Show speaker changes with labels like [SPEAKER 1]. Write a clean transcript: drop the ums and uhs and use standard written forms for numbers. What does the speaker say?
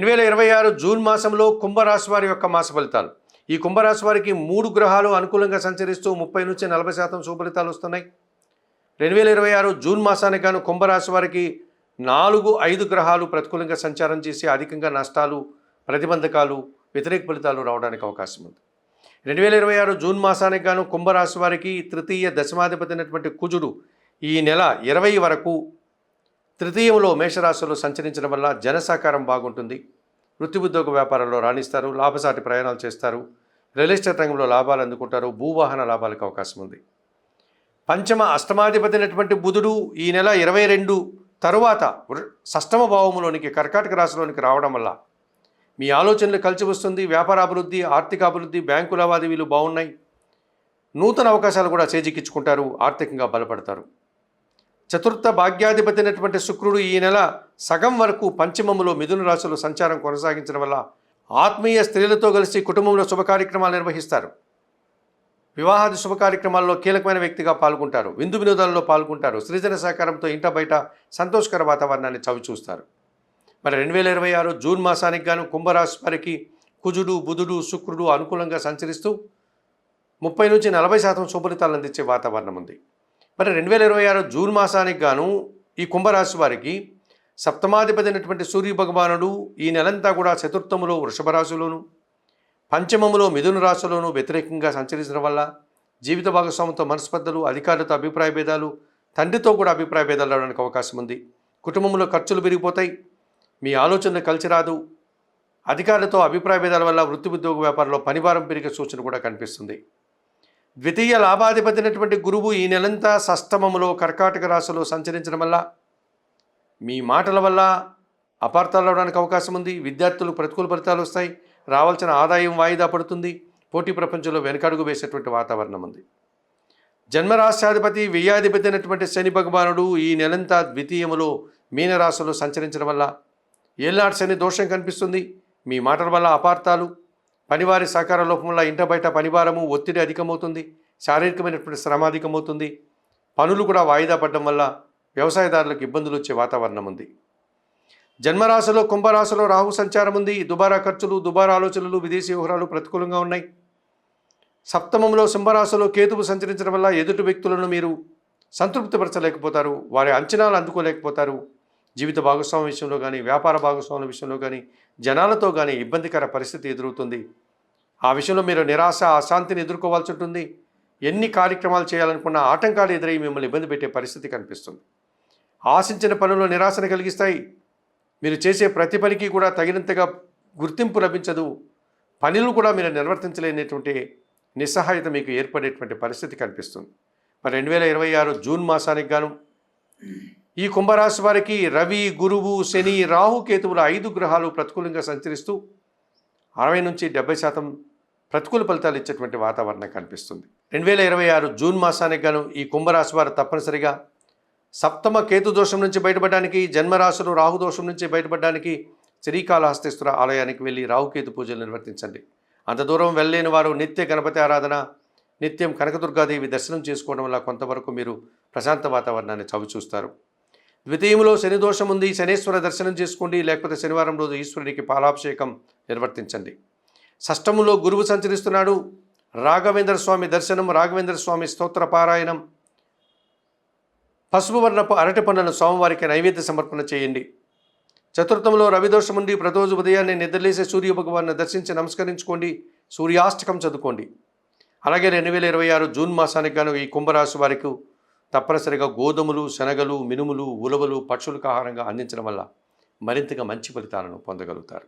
[SPEAKER 1] 2026 June మాసంలో కుంభరాశి వారి యొక్క మాస ఫలితాలు. ఈ కుంభరాశి వారికి 3 గ్రహాలు అనుకూలంగా సంచరిస్తూ 30 నుంచి 40% శుభఫలితాలు వస్తున్నాయి. 2026 జూన్ మాసానికి గాను కుంభరాశి వారికి 4-5 గ్రహాలు ప్రతికూలంగా సంచారం చేసి అధికంగా నష్టాలు, ప్రతిబంధకాలు, వ్యతిరేక ఫలితాలు రావడానికి అవకాశం ఉంది. 2026 జూన్ మాసానికి గాను కుంభరాశి వారికి తృతీయ దశమాధిపతి అయినటువంటి కుజుడు ఈ నెల 20 వరకు తృతీయంలో మేషరాశిలో సంచరించడం వల్ల జనసహకారం బాగుంటుంది. వృత్తి ఉద్యోగ వ్యాపారాల్లో రాణిస్తారు, లాభసాటి ప్రయాణాలు చేస్తారు, రియల్ ఎస్టేట్ రంగంలో లాభాలు అందుకుంటారు, భూవాహన లాభాలకు అవకాశం ఉంది. పంచమ అష్టమాధిపతి అయినటువంటి బుధుడు ఈ నెల 22 తరువాత షష్టమ భావములోనికి కర్కాటక రాశిలోనికి రావడం వల్ల మీ ఆలోచనలు కలిసి వస్తుంది. వ్యాపార అభివృద్ధి, ఆర్థిక అభివృద్ధి, బ్యాంకు లావాదేవీలు బాగున్నాయి. నూతన అవకాశాలు కూడా చేజిక్కించుకుంటారు, ఆర్థికంగా బలపడతారు. చతుర్థ భాగ్యాధిపతి అయినటువంటి శుక్రుడు ఈ నెల సగం వరకు పంచమములో మిథున రాశిలో సంచారం కొనసాగించడం వల్ల ఆత్మీయ స్త్రీలతో కలిసి కుటుంబంలో శుభ కార్యక్రమాలు నిర్వహిస్తారు. వివాహాది శుభ కార్యక్రమాల్లో కీలకమైన వ్యక్తిగా పాల్గొంటారు. విందు వినోదాలలో పాల్గొంటారు. సృజన సహకారంతో ఇంట బయట సంతోషకర వాతావరణాన్ని చవిచూస్తారు. మరి 2026 జూన్ మాసానికి గాను కుంభరాశి వారికి కుజుడు, బుధుడు, శుక్రుడు అనుకూలంగా సంచరిస్తూ 30 నుంచి 40% శుభఫలితాలను అందించే వాతావరణం ఉంది. మరి 2026 జూన్ మాసానికి గాను ఈ కుంభరాశి వారికి సప్తమాధిపతి అయినటువంటి సూర్య భగవానుడు ఈ నెలంతా కూడా చతుర్థములో వృషభ రాశిలోను, పంచమములో మిథున రాశిలోను వ్యతిరేకంగా సంచరించడం వల్ల జీవిత భాగస్వామితో మనస్పర్ధలు, అధికారులతో అభిప్రాయ భేదాలు, తండ్రితో కూడా అభిప్రాయ భేదాలు రావడానికి అవకాశం ఉంది. కుటుంబంలో ఖర్చులు పెరిగిపోతాయి, మీ ఆలోచనలు కలిసి రాదు. అధికారులతో అభిప్రాయ భేదాల వల్ల వృత్తి ఉద్యోగ వ్యాపారంలో పనిభారం పెరిగే సూచన కూడా కనిపిస్తుంది. ద్వితీయ లాభాధిపతి అయినటువంటి గురువు ఈ నెలంతా షష్టమములో కర్కాటక రాశిలో సంచరించడం వల్ల మీ మాటల వల్ల అపార్థాలు రావడానికి అవకాశం ఉంది. విద్యార్థులకు ప్రతికూల ఫలితాలు వస్తాయి. రావాల్సిన ఆదాయం వాయిదా పడుతుంది. పోటీ ప్రపంచంలో వెనకడుగు వేసేటువంటి వాతావరణం ఉంది. జన్మరాశ్యాధిపతి వ్యయాధిపతి అయినటువంటి శని భగవానుడు ఈ నెలంతా ద్వితీయములో మీనరాశిలో సంచరించడం వల్ల ఏళ్ళనాటి శని దోషం కనిపిస్తుంది. మీ మాటల వల్ల అపార్థాలు, పనివారి సహకార లోపం వల్ల ఇంట బయట పనిభారము, ఒత్తిడి అధికమవుతుంది. శారీరకమైనటువంటి శ్రమ అధికమవుతుంది. పనులు కూడా వాయిదా పడడం వల్ల వ్యవసాయదారులకు ఇబ్బందులు వచ్చే వాతావరణం ఉంది. జన్మరాశిలో కుంభరాశిలో రాహు సంచారం ఉంది. దుబారా ఖర్చులు, దుబారా ఆలోచనలు, విదేశీ వ్యవహారాలు ప్రతికూలంగా ఉన్నాయి. సప్తమంలో సింహరాశిలో కేతువు సంచరించడం వల్ల ఎదుటి వ్యక్తులను మీరు సంతృప్తిపరచలేకపోతారు, వారి అంచనాలు అందుకోలేకపోతారు. జీవిత భాగస్వామి విషయంలో కానీ, వ్యాపార భాగస్వాముల విషయంలో కానీ, జనాలతో కానీ ఇబ్బందికర పరిస్థితి ఎదురవుతుంది. ఆ విషయంలో మీరు నిరాశ, అశాంతిని ఎదుర్కోవాల్సి ఉంటుంది. ఎన్ని కార్యక్రమాలు చేయాలనుకున్నా ఆటంకాలు ఎదురై మిమ్మల్ని ఇబ్బంది పెట్టే పరిస్థితి కనిపిస్తుంది. ఆశించిన పనుల్లో నిరాశను కలిగిస్తాయి. మీరు చేసే ప్రతి పనికి కూడా తగినంతగా గుర్తింపు లభించదు. పనులు కూడా మీరు నిర్వర్తించలేనటువంటి నిస్సహాయత మీకు ఏర్పడేటువంటి పరిస్థితి కనిపిస్తుంది. మరి 2026 జూన్ మాసానికి గాను ఈ కుంభరాశి వారికి రవి, గురువు, శని, రాహు, కేతువుల 5 గ్రహాలు ప్రతికూలంగా సంచరిస్తూ 60 నుంచి 70% ప్రతికూల ఫలితాలు ఇచ్చేటువంటి వాతావరణం కనిపిస్తుంది. 2026 జూన్ మాసానికి గాను ఈ కుంభరాశి వారు తప్పనిసరిగా సప్తమ కేతు దోషం నుంచి బయటపడడానికి, జన్మరాశులు రాహు దోషం నుంచి బయటపడడానికి శ్రీకాళహస్తీశ్వర ఆలయానికి వెళ్ళి రాహుకేతు పూజలు నిర్వర్తించండి. అంత దూరం వెళ్ళలేని వారు నిత్య గణపతి ఆరాధన, నిత్యం కనకదుర్గాదేవి దర్శనం చేసుకోవడం వల్ల కొంతవరకు మీరు ప్రశాంత వాతావరణాన్ని చవిచూస్తారు. ద్వితీయంలో శని దోషం ఉంది. శనేశ్వర దర్శనం చేసుకోండి, లేకపోతే శనివారం రోజు ఈశ్వరుడికి పాలాభిషేకం నిర్వర్తించండి. షష్టములో గురువు సంచరిస్తున్నాడు. రాఘవేంద్ర స్వామి దర్శనం, రాఘవేంద్ర స్వామి స్తోత్ర పారాయణం, పసుపు వర్ణపు అరటి పనులను స్వామివారికి నైవేద్య సమర్పణ చేయండి. చతుర్థంలో రవిదోషం ఉండి ప్రతిరోజు ఉదయాన్నే నిద్రలేసే సూర్య భగవాన్ని దర్శించి నమస్కరించుకోండి, సూర్యాష్టకం చదువుకోండి. అలాగే 2026 జూన్ మాసానికి గాను ఈ కుంభరాశి వారికి తప్పనిసరిగా గోధుమలు, శనగలు, మినుములు, ఉలవలు పక్షులకు ఆహారంగా అందించడం వల్ల మరింతగా మంచి ఫలితాలను పొందగలుగుతారు.